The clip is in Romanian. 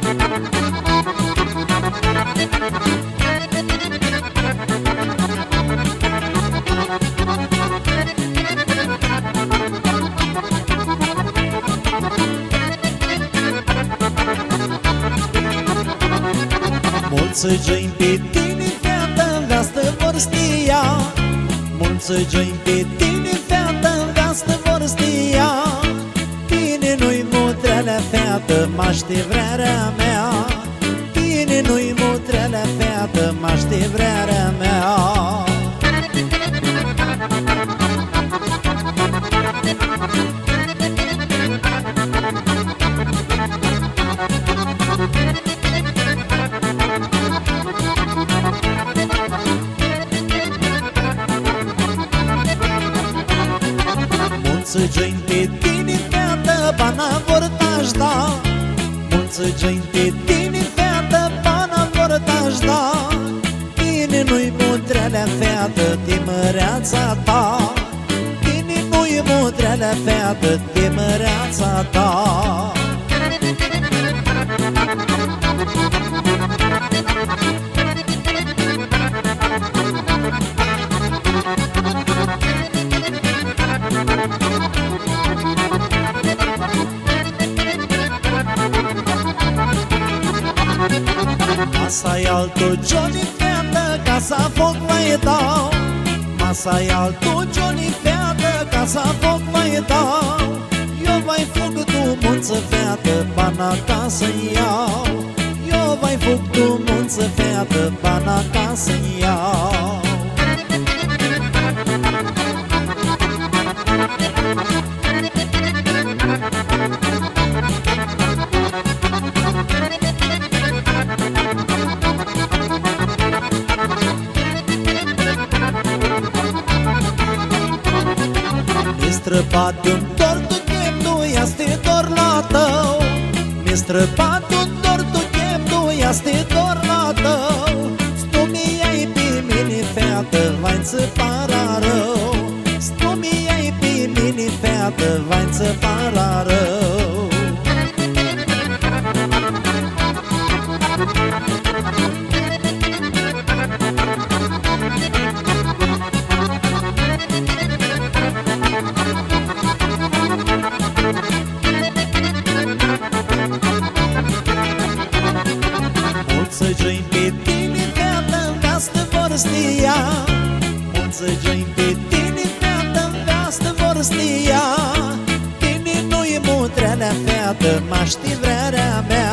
Mulți geni pe tine, fată, vastă vor stia. Mulți geni pe tine, fată, vastă vor stia. Tine nu-i mutrele, fată, m-aștept vrerea mea. Tine nu-i mutrele, fată, m-aștept vrerea mea. Mulți geni pe tine, fată, bana vor t-aș da. Mulți geni pe tine, fată, bana vor t-aș da. Tine nu-i mutrele, fată, timăreața ta. Tine nu-i mutrele, fată, timăreața ta. Masa-i altul, Johnny, fată, casa foc mai dau. Masa-i altul, Johnny, fată, casa foc mai dau. Eu vai fug, tu munță, fată, bana ca să-i iau. Eu vai fug, tu munță, fată, bana ca să-i iau. Mi-e străbat un dor, tu chem, nu ia-ste dor la tău. Mi-e străbat un dor, tu chem, nu ia-ste dor la tău. Stumii-ai pe mine, fată, vai-ți para rău. Stumii-ai pe mine, fată, vai-ți para rău. Mulți geni pe tine, fată, vastă vor stia. Mulți geni pe tine, fată, vastă vor stia. Tine nu-i mutrele, fată, m-aștept vrerea mea.